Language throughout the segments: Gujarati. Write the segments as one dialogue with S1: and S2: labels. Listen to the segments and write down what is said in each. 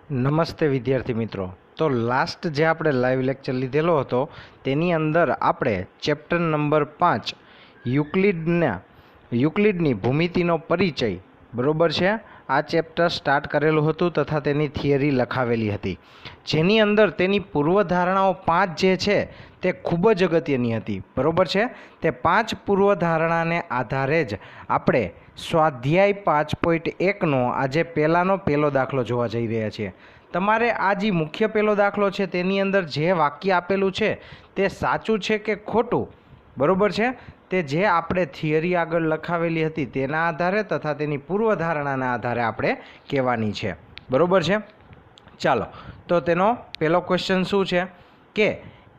S1: નમસ્તે વિદ્યાર્થી મિત્રો. તો લાસ્ટ જે આપણે લાઈવ લેક્ચર લીધેલો હતો તેની અંદર આપણે ચેપ્ટર નંબર 5 યુક્લિડની ભૂમિતિનો પરિચય બરોબર છે આ ચેપ્ટર સ્ટાર્ટ કરેલું હતું તથા તેની થિયરી લખાવેલી હતી, જેની અંદર તેની પૂર્વધારણાઓ 5 જે છે તે ખૂબ જ અગત્યની હતી. બરોબર છે, તે 5 પૂર્વધારણાને આધારે જ આપણે સ્વાધ્યાય 5.1નો આજે પહેલો દાખલો જોવા જઈ રહ્યા છીએ. તમારે આ જે મુખ્ય પહેલો દાખલો છે તેની અંદર જે વાક્ય આપેલું છે તે સાચું છે કે ખોટું, બરોબર છે, તે જે આપણે થિયરી આગળ લખાવેલી હતી તેના આધારે તથા તેની પૂર્વધારણાના આધારે આપણે કહેવાની છે. બરોબર છે, ચાલો તો તેનો પહેલો ક્વેશ્ચન શું છે કે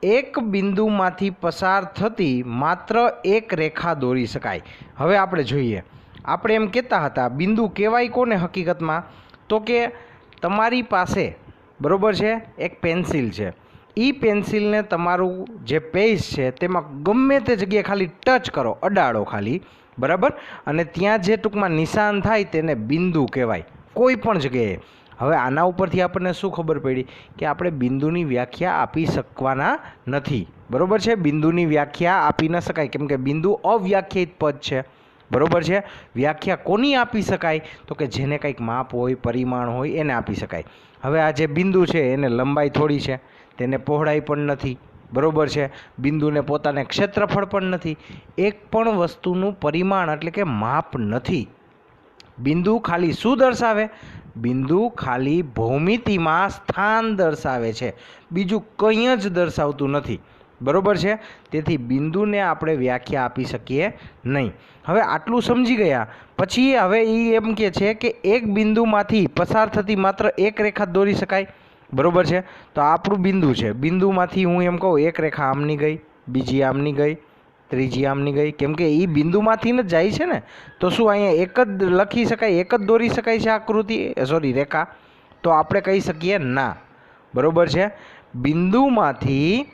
S1: એક બિંદુમાંથી પસાર થતી માત્ર એક રેખા દોરી શકાય. હવે આપણે જોઈએ, આપણે એમ કહેતા હતા બિંદુ કહેવાય કોને હકીકતમાં, તો કે તમારી પાસે બરોબર છે એક પેન્સિલ છે, એ પેન્સિલને તમારું જે પેજ છે તેમાં ગમે તે જગ્યાએ ખાલી ટચ કરો, અડાડો ખાલી, બરાબર, અને ત્યાં જે ટૂંકમાં નિશાન થાય તેને બિંદુ કહેવાય કોઈ પણ જગ્યાએ. હવે આના ઉપરથી આપણને શું ખબર પડી કે આપણે બિંદુની વ્યાખ્યા આપી શકવાના નથી. બરોબર છે, બિંદુની વ્યાખ્યા આપી ન શકાય કેમ કે બિંદુ અવ્યાખ્યાયિત પદ છે. બરોબર છે, વ્યાખ્યા કોની આપી શકાય તો કે જેને કંઈક માપ હોય, પરિમાણ હોય એને આપી શકાય. હવે આ જે બિંદુ છે એને લંબાઈ થોડી છે, તેને પહોળાઈ પણ નથી. બરોબર છે, બિંદુને પોતાને ક્ષેત્રફળ પણ નથી, એક પણ વસ્તુનું પરિમાણ એટલે કે માપ નથી. બિંદુ ખાલી શું દર્શાવે? બિંદુ ખાલી ભૌમિતિમાં સ્થાન દર્શાવે છે, બીજું કંઈ જ દર્શાવતું નથી. બરોબર છે, તેથી બિંદુને આપણે વ્યાખ્યા આપી શકીએ નહીં. હવે આટલું સમજી ગયા પછી હવે એ એમ કહે છે કે એક બિંદુમાંથી પસાર થતી માત્ર એક રેખા દોરી શકાય. બરોબર છે, તો આપણું બિંદુ છે, બિંદુમાંથી હું એમ કહું એક રેખા આમની ગઈ, બીજી આમની ગઈ, ત્રીજી આમની ગઈ, કેમ કે એ બિંદુમાંથી જ જાય છે ને, તો શું અહીંયા એક જ લખી શકાય, એક જ દોરી શકાય છે આકૃતિ રેખા? તો આપણે કહી શકીએ ના. બરોબર છે, બિંદુમાંથી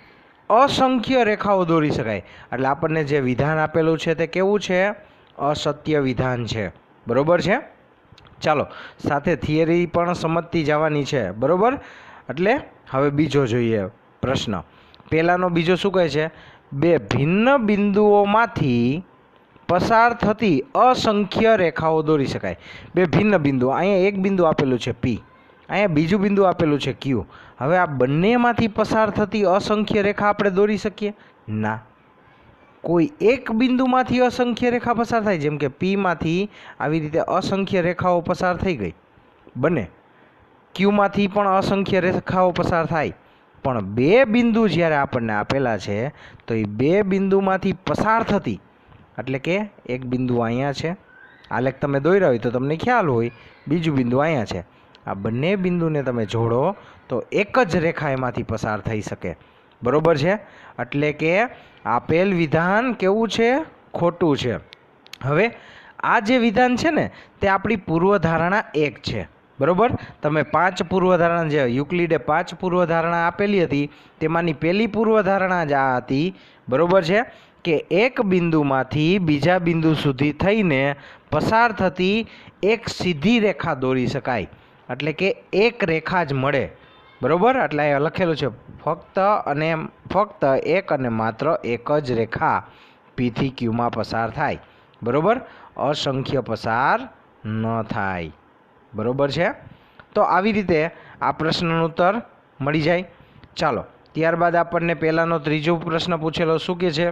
S1: અસંખ્ય રેખાઓ દોરી શકાય. એટલે આપણને જે વિધાન આપેલું છે તે કેવું છે? અસત્ય વિધાન છે. બરોબર છે, ચાલો સાથે થિયરી પણ સમજતી જવાની છે. બરોબર, એટલે હવે બીજો જોઈએ પ્રશ્ન. પહેલાનો બીજો શું કહે છે? બે ભિન્ન બિંદુઓમાંથી પસાર થતી અસંખ્ય રેખાઓ દોરી શકાય. બે ભિન્ન બિંદુ, અહીંયા એક બિંદુ આપેલું છે P, અહીંયા બીજું બિંદુ આપેલું છે Q. હવે આ બંનેમાંથી પસાર થતી અસંખ્ય રેખા આપણે દોરી શકીએ? ના. કોઈ એક બિંદુમાંથી અસંખ્ય રેખા પસાર થાય, જેમ કે Pમાંથી આવી રીતે અસંખ્ય રેખાઓ પસાર થઈ ગઈ, બને. Qમાંથી પણ અસંખ્ય રેખાઓ પસાર થાય, પણ બે બિંદુ જ્યારે આપણને આપેલા છે તો એ બે બિંદુમાંથી પસાર થતી, એટલે કે એક બિંદુ અહીંયા છે, આલેખ તમે દોર્યા હોય તો તમને ખ્યાલ હોય, બીજું બિંદુ અહીંયા છે, આ બંને બિંદુને તમે જોડો તો એક જ રેખા એમાંથી પસાર થઈ શકે. બરોબર છે, એટલે કે આપેલ વિધાન કેવું છે? ખોટું છે. હવે આ જે વિધાન છે ને તે આપણી પૂર્વધારણા 1 છે. બરોબર, તમે 5 પૂર્વધારણા, જે યુક્લિડે 5 પૂર્વધારણા આપેલી હતી તેમાંની પહેલી પૂર્વધારણા જ આ હતી. બરોબર છે, કે એક બિંદુમાંથી બીજા બિંદુ સુધી થઈને પસાર થતી એક સીધી રેખા દોરી શકાય, એટલે કે એક રેખા જ મળે. બરોબર, એટલે અહીંયા લખેલું છે ફક્ત એક અને માત્ર એક જ રેખા Pથી Qમાં પસાર થાય. બરોબર, અસંખ્ય પસાર ન થાય. બરોબર છે, તો આવી રીતે આ પ્રશ્નનો ઉત્તર મળી જાય. ચાલો ત્યારબાદ આપણને પહેલાંનો ત્રીજો પ્રશ્ન પૂછેલો શું કહે છે?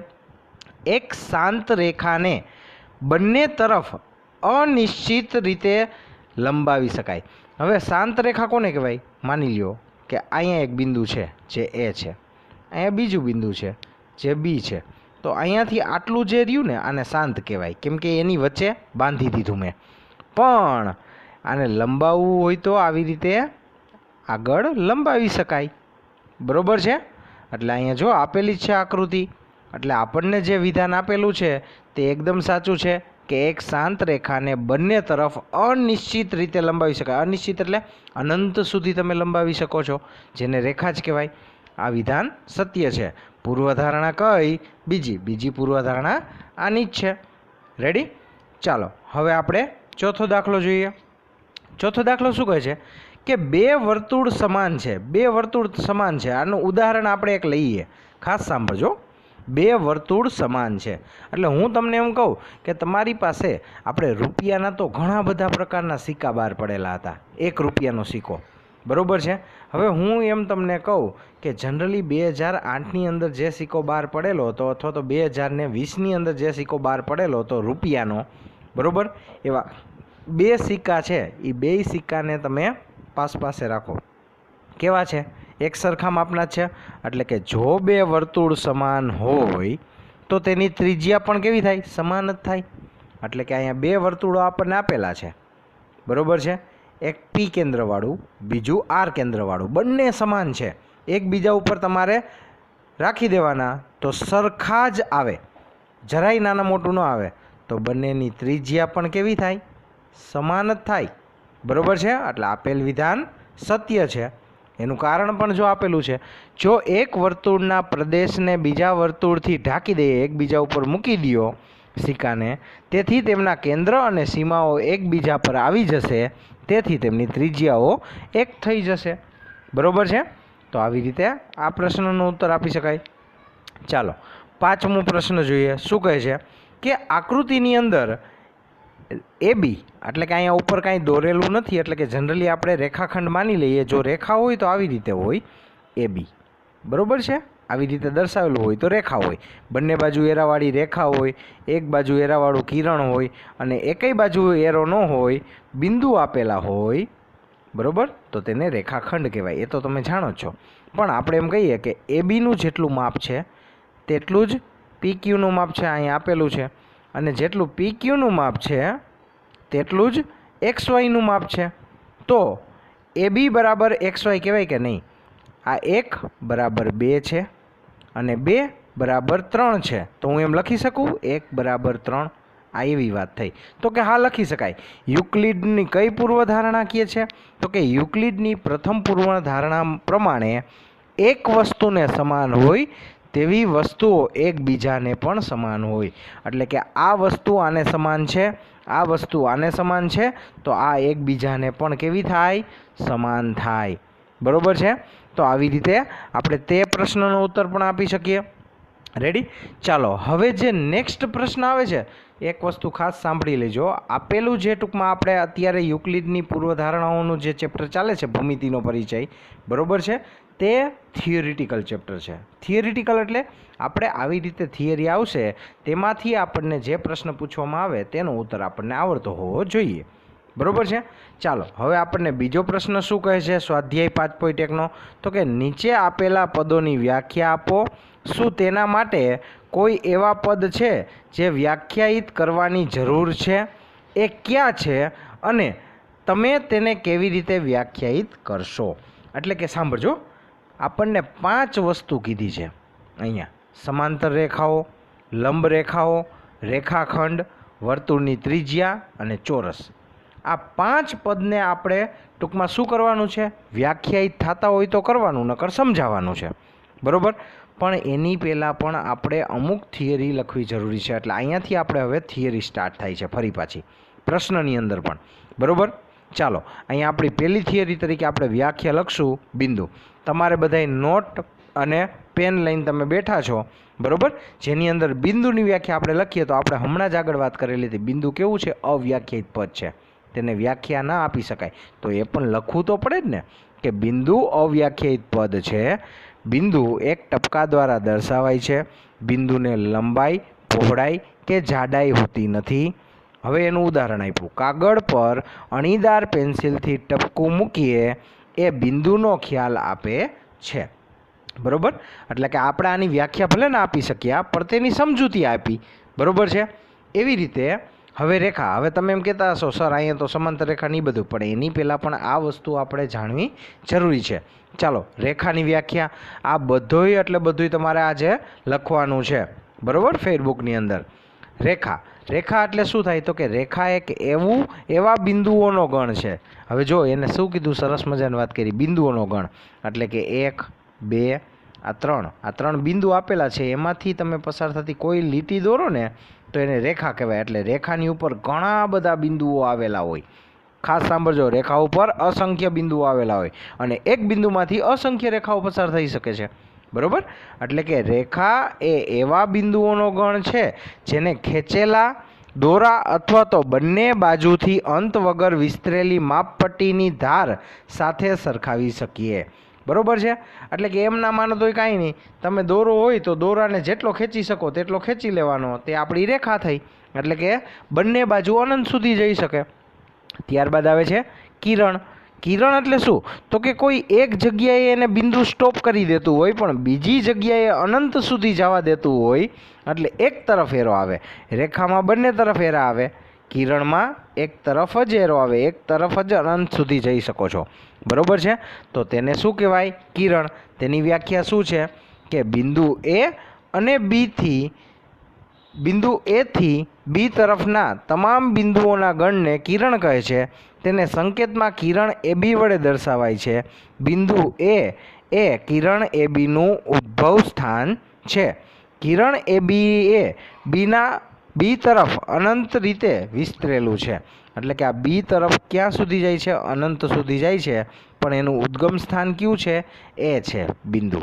S1: એક શાંત રેખાને બંને તરફ અનિશ્ચિત રીતે લંબાવી શકાય. હવે શાંત રેખા કોને કહેવાય? માની લ્યો કે અહીંયા એક બિંદુ છે જે A છે, અહીંયા બીજું બિંદુ છે જે B છે, તો અહીંયાથી આટલું જે રહ્યું ને આને શાંત કહેવાય, કેમ કે એની વચ્ચે બાંધી દીધું મેં. પણ આને લંબાવવું હોય તો આવી રીતે આગળ લંબાવી શકાય. બરોબર છે, એટલે અહીંયા જો આપેલી જ છે આકૃતિ, એટલે આપણને જે વિધાન આપેલું છે તે એકદમ સાચું છે કે એક શાંત રેખાને બંને તરફ અનિશ્ચિત રીતે લંબાવી શકાય. અનિશ્ચિત એટલે અનંત સુધી તમે લંબાવી શકો છો, જેને રેખા જ કહેવાય. આ વિધાન સત્ય છે. પૂર્વધારણા કઈ? બીજી પૂર્વધારણા આની જ છે. રેડી? ચાલો હવે આપણે ચોથો દાખલો જોઈએ. ચોથો દાખલો શું કહે છે કે બે વર્તુળ સમાન છે, બે વર્તુળ સમાન છે. આનું ઉદાહરણ આપણે એક લઈએ, ખાસ સાંભળજો. બે વર્તુળ સમાન છે એટલે હું તમને એમ કહું કે તમારી પાસે આપણે રૂપિયાના તો ઘણા બધા પ્રકારના સિક્કા બહાર પડેલા હતા. 1 રૂપિયાનો સિક્કો, બરાબર છે. હવે હું એમ તમને કહું કે જનરલી 2008ની અંદર જે સિક્કો બહાર પડેલો હતો અથવા તો 2020ની અંદર જે સિક્કો બહાર પડેલો હતો રૂપિયાનો, બરાબર, એવા બે સિક્કા છે. એ બે સિક્કાને તમે પાસે રાખો. કેવા છે? એક સરખા માપના છે. એટલે કે જો બે વર્તુળ સમાન હોય તો તેની ત્રિજ્યા પણ કેવી થાય? સમાન જ થાય. એટલે કે અહીંયા બે વર્તુળો આપણને આપેલા છે, બરાબર છે. એક પી કેન્દ્રવાળું, બીજું આર કેન્દ્રવાળું, બંને સમાન છે. એકબીજા ઉપર તમારે રાખી દેવાના તો સરખા જ આવે, જરાય નાના મોટું ન આવે. તો બંનેની ત્રિજ્યા પણ કેવી થાય? સમાન જ થાય, બરાબર છે. એટલે આપેલ વિધાન સત્ય છે. એનું કારણ પણ જો આપેલું છે, જો એક વર્તુળના પ્રદેશને બીજા વર્તુળથી ઢાંકી દઈએ, એકબીજા ઉપર મૂકી દો સિક્કાને, તેથી તેમના કેન્દ્ર અને સીમાઓ એકબીજા પર આવી જશે, તેથી તેમની ત્રિજ્યાઓ એક થઈ જશે, બરાબર છે. તો આવી રીતે આ પ્રશ્નનો ઉત્તર આપી શકાય. ચાલો 5મો પ્રશ્ન જોઈએ. શું કહે છે કે આકૃતિની અંદર AB, એટલે કે અહીંયા ઉપર કાંઈ દોરેલું નથી, એટલે કે જનરલી આપણે રેખાખંડ માની લઈએ. જો રેખા હોય તો આવી રીતે હોય AB, બરાબર છે. આવી રીતે દર્શાવેલું હોય તો રેખા હોય. બંને બાજુ એરાવાળી રેખા હોય, એક બાજુ એરાવાળું કિરણ હોય અને એકેય બાજુ એરો ન હોય, બિંદુ આપેલા હોય, બરાબર, તો તેને રેખાખંડ કહેવાય. એ તો તમે જાણો છો. પણ આપણે એમ કહીએ કે ABનું જેટલું માપ છે તેટલું જ PQનું માપ છે, અહીં આપેલું છે. અને જેટલું PQનું માપ છે તેટલું જ XYનું માપ છે. તો AB બરાબર XY કહેવાય કે નહીં? આ 1 બરાબર 2 છે અને 2 બરાબર 3 છે. તો હું એમ લખી શકું 1 બરાબર 3. આ એવી વાત થઈ. તો કે હા, લખી શકાય. યુક્લિડની કઈ પૂર્વધારણા કહે છે? તો કે યુક્લિડની પ્રથમ પૂર્વધારણા પ્રમાણે એક વસ્તુને સમાન હોય તેવી વસ્તુઓ એકબીજાને પણ સમાન હોય. એટલે કે આ વસ્તુ આને સમાન છે, આ વસ્તુ આને સમાન છે, તો આ એકબીજાને પણ કેવી થાય? સમાન થાય, બરાબર છે. તો આવી રીતે આપણે તે પ્રશ્નનો ઉત્તર પણ આપી શકીએ. રેડી? ચાલો હવે જે નેક્સ્ટ પ્રશ્ન આવે છે, એક વસ્તુ ખાસ સાંભળી લેજો. આપેલું જે ટૂંકમાં આપણે અત્યારે યુક્લિડની પૂર્વધારણાઓનું જે ચેપ્ટર ચાલે છે, ભૂમિતિનો પરિચય, બરાબર છે, તે થિયરિટિકલ ચેપ્ટર છે. થિયરિટિકલ એટલે આપણે આવી રીતે થિયરી આવશે, તેમાંથી આપણને જે પ્રશ્ન પૂછવામાં આવે તેનો ઉત્તર આપણને આવડતો હોવો જોઈએ, બરાબર છે. ચાલો હવે આપણને બીજો પ્રશ્ન શું કહે છે સ્વાધ્યાય 5.1નો? તો કે નીચે આપેલા પદોની વ્યાખ્યા આપો. શું તેના માટે કોઈ એવા પદ છે જે વ્યાખ્યાયિત કરવાની જરૂર છે? એ ક્યાં છે અને તમે તેને કેવી રીતે વ્યાખ્યાયિત કરશો? એટલે કે સાંભળજો, આપણને 5 વસ્તુ કીધી છે અહીંયા: સમાંતર રેખાઓ, લંબ રેખાઓ, રેખાખંડ, વર્તુળની ત્રિજ્યા અને ચોરસ. આ 5 પદને આપણે ટૂંકમાં શું કરવાનું છે? વ્યાખ્યાયિત થતા હોય તો કરવાનું, નકર સમજાવવાનું છે, બરાબર. પણ એની પહેલાં પણ આપણે અમુક થિયરી લખવી જરૂરી છે. એટલે અહીંયાથી આપણે હવે થિયરી સ્ટાર્ટ થાય છે ફરી પાછી પ્રશ્નની અંદર પણ, બરાબર. ચાલો અહીંયા આપણી પહેલી થિયરી તરીકે આપણે વ્યાખ્યા લખશું બિંદુ. તમારે બધાય નોટ અને પેન લઈને તમે બેઠા છો, બરાબર, જેની અંદર બિંદુની વ્યાખ્યા આપણે લખીએ. તો આપણે હમણાં જ આગળ વાત કરેલી હતી, બિંદુ કેવું છે? અવ્યાખ્યાયિત પદ છે, તેને વ્યાખ્યા ના આપી શકાય. તો એ પણ લખવું તો પડે જ ને કે બિંદુ અવ્યાખ્યાયિત પદ છે. બિંદુ એક ટપકા દ્વારા દર્શાવાય છે. બિંદુને લંબાઈ, પહોળાઈ કે જાડાઈ હોતી નથી. હવે એનું ઉદાહરણ આપ્યું. કાગળ પર અણીદાર પેન્સિલથી ટપકું મૂકીએ એ બિંદુનો ખ્યાલ આપે છે, બરાબર. એટલે કે આપણે આની વ્યાખ્યા ભલે ના આપી શક્યા, પણ તેની સમજૂતી આપી, બરાબર છે. એવી રીતે હવે રેખા. હવે તમે એમ કહેતા હશો સર અહીંયા તો સમાંતર રેખા નહીં બધું, પણ એની પહેલાં પણ આ વસ્તુ આપણે જાણવી જરૂરી છે. ચાલો રેખાની વ્યાખ્યા. આ બધુંય એટલે બધુંય તમારે આજે લખવાનું છે, બરાબર, ફેરબુકની અંદર. રેખા. રેખા એટલે શું થાય? તો કે રેખા એક એવા બિંદુઓનો ગણ છે. હવે જો એને શું કીધું? સરસ મજાની વાત કરી, બિંદુઓનો ગણ. એટલે કે 1, 2, આ 3, આ 3 બિંદુ આપેલા છે. એમાંથી તમે પસાર થતી કોઈ લીટી દોરો ને તો એને રેખા કહેવાય. એટલે રેખાની ઉપર ઘણા બધા બિંદુઓ આવેલા હોય, ખાસ સાંભળજો, રેખા ઉપર અસંખ્ય બિંદુઓ આવેલા હોય અને એક બિંદુમાંથી અસંખ્ય રેખાઓ પસાર થઈ શકે છે, બરોબર? એટલે કે રેખા એ એવા બિંદુઓનો ગણ છે જેને ખેંચેલા દોરા અથવા તો બંને બાજુથી અંત વગર વિસ્તરેલી માપપટ્ટીની ધાર સાથે સરખાવી શકીએ, બરોબર છે? એટલે કે એમ ના માનો તોય કાંઈ નહીં, તમે દોરો હોય તો દોરાને જેટલો ખેંચી શકો તેટલો ખેંચી લેવાનો, તે આપણી રેખા થઈ, એટલે કે બંને બાજુ અનંત સુધી જઈ શકે. ત્યારબાદ આવે છે કિરણ. કિરણ એટલે શું? તો કે કોઈ એક જગ્યાએ એને બિંદુ સ્ટોપ કરી દેતું હોય પણ બીજી જગ્યાએ અનંત સુધી જવા દેતું હોય, એટલે એક તરફ એરો આવે. રેખામાં બંને તરફ એરા આવે, કિરણમાં એક તરફ જ એરો આવે, એક તરફ જ અનંત સુધી જઈ શકો છો, બરોબર છે? તો તેને શું કહેવાય? કિરણ. તેની વ્યાખ્યા શું છે કે બિંદુ એથી બી તરફના તમામ બિંદુઓના ગણને કિરણ કહે છે. તેને સંકેતમાં કિરણ AB વડે દર્શાવાય છે. બિંદુ એ કિરણ ABનું ઉદ્ભવ સ્થાન છે. કિરણ AB એ બી તરફ અનંત રીતે વિસ્તરેલું છે, એટલે કે આ બી તરફ ક્યાં સુધી જાય છે? અનંત સુધી જાય છે, પણ એનું ઉદ્ગમ સ્થાન કયું છે? એ છે બિંદુ,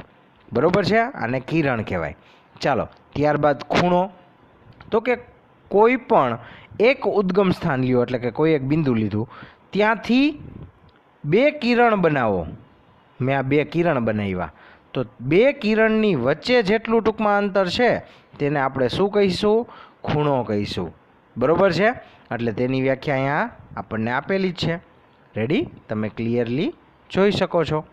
S1: બરોબર છે? આને કિરણ કહેવાય. ચાલો, ત્યારબાદ ખૂણો. તો કે કોઈ પણ એક ઉદ્ગમ સ્થાન લ્યો, એટલે કે કોઈ એક બિંદુ લીધું, ત્યાંથી બે કિરણ બનાવો. મેં આ બે કિરણ બનાવ્યા, તો બે કિરણની વચ્ચે જેટલું ટૂંકમાં અંતર છે તેને આપણે શું કહીશું? ખૂણો કહીશું, બરોબર છે? એટલે તેની વ્યાખ્યા અહીંયા આપણને આપેલી જ છે. રેડી? તમે ક્લિયરલી જોઈ શકો છો,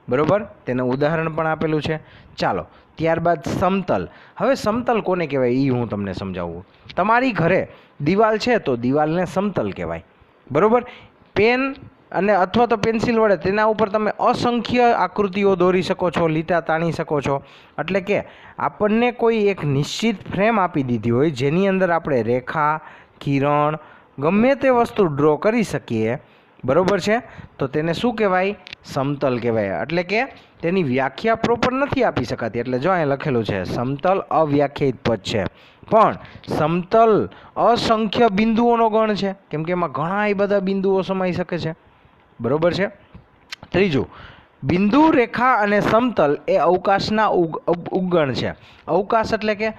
S1: બરોબર? તેનું ઉદાહરણ પણ આપેલું છે. ચાલો, ત્યારબાદ સમતલ. હવે સમતલ કોને કહેવાય એ હું તમને સમજાવું. તમારી ઘરે દિવાલ છે તો દિવાલને સમતલ કહેવાય, બરોબર? પેન અને અથવા તો પેન્સિલ વડે તેના ઉપર તમે અસંખ્ય આકૃતિઓ દોરી શકો છો, લીટા તાણી શકો છો. એટલે કે આપણને કોઈ એક નિશ્ચિત ફ્રેમ આપી દીધી હોય જેની અંદર આપણે રેખા, કિરણ, ગમે તે વસ્તુ ડ્રો કરી શકીએ, બરોબર છે? તો તેને શું કહેવાય? સમતલ કહેવાય. એટલે કે તેની વ્યાખ્યા પ્રોપર નથી આપી શકાતી. એટલે જો અહીંયા લખેલું છે સમતલ અવ્યાખ્યાયિત પદ છે, પણ સમતલ અસંખ્ય બિંદુઓનો ગણ છે, કેમ કે એમાં ઘણા બધા બિંદુઓ સમાઈ શકે છે, બરોબર છે? ત્રીજું, બિંદુ, રેખા અને સમતલ એ અવકાશના ઉપગણ છે. અવકાશ એટલે કે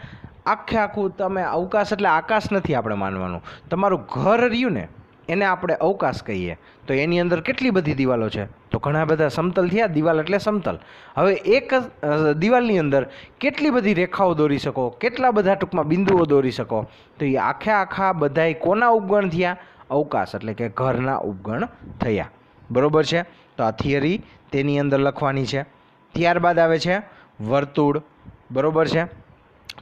S1: આખું તમે અવકાશ એટલે આકાશ નથી આપણે માનવાનું. તમારું ઘર રહ્યું ને એને આપણે અવકાશ કહીએ, તો એની અંદર કેટલી બધી દિવાલો છે? તો ઘણા બધા સમતલ થયા. દિવાલ એટલે સમતલ. હવે એક દિવાલની અંદર કેટલી બધી રેખાઓ દોરી શકો, કેટલા બધા ટૂંકમાં બિંદુઓ દોરી શકો? તો એ આખા બધાય કોના ઉપગણ થયા? અવકાશ એટલે કે ઘરના ઉપગણ થયા, બરોબર છે? તો આ થિયરી તેની અંદર લખવાની છે. ત્યારબાદ આવે છે વર્તુળ, બરોબર છે?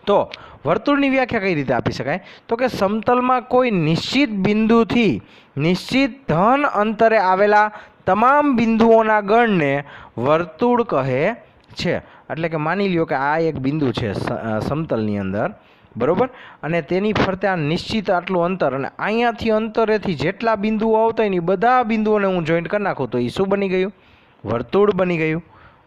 S1: તો વર્તુળની વ્યાખ્યા કઈ રીતે આપી શકાય? તો કે સમતલમાં કોઈ નિશ્ચિત બિંદુથી નિશ્ચિત ધન અંતરે આવેલા તમામ બિંદુઓના ગણને વર્તુળ કહે છે. એટલે કે માની લ્યો કે આ એક બિંદુ છે સમતલની અંદર, બરોબર? અને તેની ફરતે આ નિશ્ચિત આટલું અંતર, અને અહીંયાથી અંતરેથી જેટલા બિંદુઓ આવતા હોય ને બધા બિંદુઓને હું જોઈન્ટ કરી નાખું તો એ શું બની ગયું? વર્તુળ બની ગયું,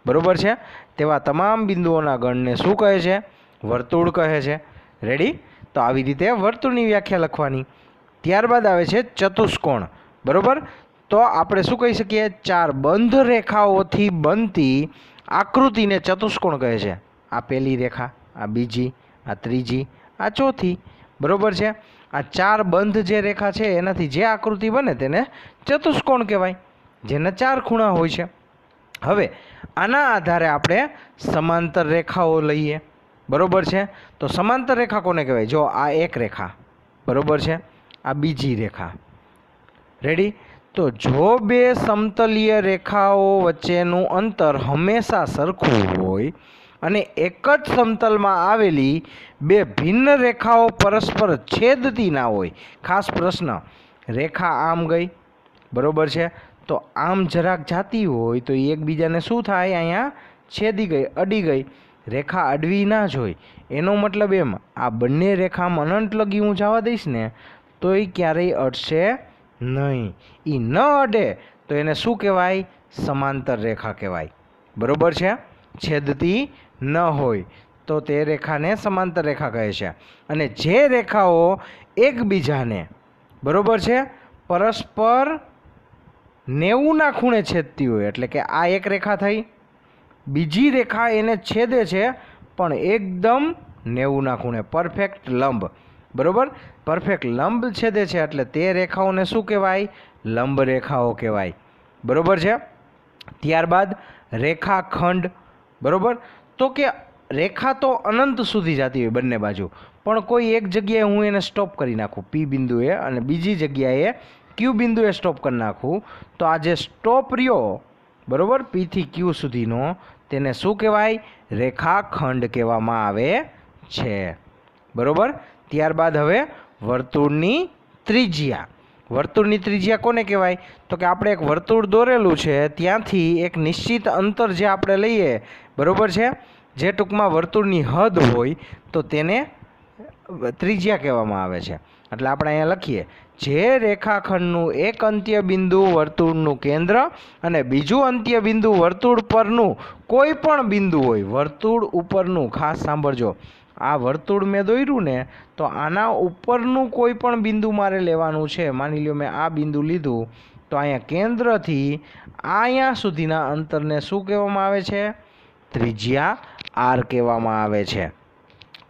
S1: બરોબર છે? તેવા તમામ બિંદુઓના ગણને શું કહે છે? વર્તુળ કહે છે. રેડી? તો આવી રીતે વર્તુળની વ્યાખ્યા લખવાની. ત્યારબાદ આવે છે ચતુષ્કોણ, બરોબર? તો આપણે શું કહી શકીએ? ચાર બંધ રેખાઓથી બનતી આકૃતિને ચતુષ્કોણ કહે છે. આ પહેલી રેખા, આ બીજી, આ ત્રીજી, આ ચોથી, બરોબર છે? આ ચાર બંધ જે રેખા છે એનાથી જે આકૃતિ બને તેને ચતુષ્કોણ કહેવાય, જેના ચાર ખૂણા હોય છે. હવે આના આધારે આપણે સમાંતર રેખાઓ લઈએ, બરોબર છે? તો સમાંતર રેખા કોને કહેવાય? જો આ એક રેખા, બરોબર છે? આ બીજી રેખા. રેડી? તો જો બે સમતલીય રેખાઓ વચ્ચેનું અંતર હંમેશા સરખું હોય અને એક જ સમતલમાં આવેલી બે ભિન્ન રેખાઓ પરસ્પર છેદતી ના હોય. ખાસ પ્રશ્ન, રેખા આમ ગઈ, બરોબર છે? તો આમ જરાક જાતી હોય તો એકબીજાને શું થાય? અહીંયા છેદી ગઈ, અડી ગઈ. રેખા અડવી ના જોઈ, એનો મતલબ એમ આ બંને રેખામાં અનંત લગી હું જવા દઈશ ને તો એ ક્યારેય અડશે નહીં. એ ન અડે તો એને શું કહેવાય? સમાંતર રેખા કહેવાય, બરોબર છે? છેદતી ન હોય તો તે રેખાને સમાંતર રેખા કહે છે. અને જે રેખાઓ એકબીજાને, બરોબર છે, પરસ્પર 90ના ખૂણે છેદતી હોય, એટલે કે આ એક રેખા થઈ, બીજી રેખા એને છેદે છે પણ એકદમ 90ના ખૂણે, પરફેક્ટ લંબ, બરાબર, પરફેક્ટ લંબ છેદે છે એટલે તે રેખાઓને શું કહેવાય? લંબ રેખાઓ કહેવાય, બરાબર છે. ત્યારબાદ રેખાખંડ, બરાબર. તો કે રેખા તો અનંત સુધી જતી હોય બંને બાજુ, પણ કોઈ એક જગ્યાએ હું એને સ્ટોપ કરી નાખું પી બિંદુએ અને બીજી જગ્યાએ ક્યુ બિંદુએ સ્ટોપ કરી નાખું, તો આ જે સ્ટોપ રહ્યો, બરાબર, પીથી ક્યુ સુધીનો, તેને શું કહેવાય? રેખાખંડ કહેવામાં આવે છે, બરાબર. ત્યારબાદ હવે વર્તુળની ત્રિજ્યા. વર્તુળની ત્રિજ્યા કોને કહેવાય? તો કે આપણે એક વર્તુળ દોરેલું છે ત્યાંથી એક નિશ્ચિત અંતર જે આપણે લઈએ, બરાબર છે, જે ટૂંકમાં વર્તુળની હદ હોય તો તેને ત્રિજ્યા કહેવામાં આવે છે. એટલે આપણે અહીંયા લખીએ, જે રેખાખંડનું એક અંત્ય બિંદુ વર્તુળનું કેન્દ્ર અને બીજું અંત્ય બિંદુ વર્તુળ પરનું કોઈ પણ બિંદુ હોય, વર્તુળ ઉપરનું, ખાસ સાંભળજો, આ વર્તુળ મેં દોર્યું ને તો આના ઉપરનું કોઈ પણ બિંદુ મારે લેવાનું છે. માની લ્યો મેં આ બિંદુ લીધું, તો અહીંયા કેન્દ્રથી અહીંયા સુધીના અંતરને શું કહેવામાં આવે છે? ત્રિજ્યા આર કહેવામાં આવે છે,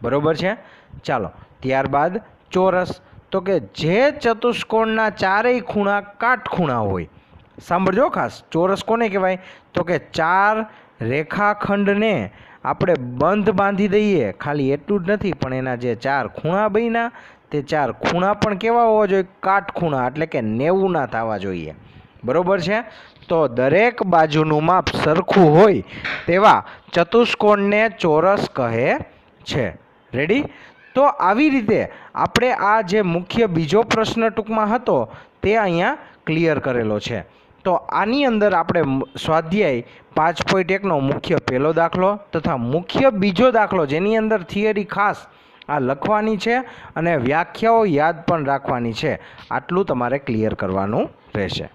S1: બરાબર છે. ચાલો, ત્યારબાદ ચોરસ. તો કે જે ચતુષ્કોણના ચારેય ખૂણા કાટખૂણા હોય. સાંભળજો ખાસ, ચોરસ કોને કહેવાય? તો કે ચાર રેખાખંડને આપણે બંધ બાંધી દઈએ, ખાલી એટલું જ નથી પણ એના જે ચાર ખૂણા બન્યા તે ચાર ખૂણા પણ કેવા હોવા જોઈએ? કાટખૂણા, એટલે કે 90ના થવા જોઈએ, બરાબર છે. તો દરેક બાજુનું માપ સરખું હોય તેવા ચતુષ્કોણને ચોરસ કહે છે. રેડી? તો આવી રીતે આપણે આ જે મુખ્ય બીજો પ્રશ્ન ટૂંકમાં હતો તે અહીંયા ક્લિયર કરેલો છે. તો આની અંદર આપણે સ્વાધ્યાય 5.1નો મુખ્ય પહેલો દાખલો તથા મુખ્ય બીજો દાખલો, જેની અંદર થિયરી ખાસ આ લખવાની છે અને વ્યાખ્યાઓ યાદ પણ રાખવાની છે, આટલું તમારે ક્લિયર કરવાનું રહેશે.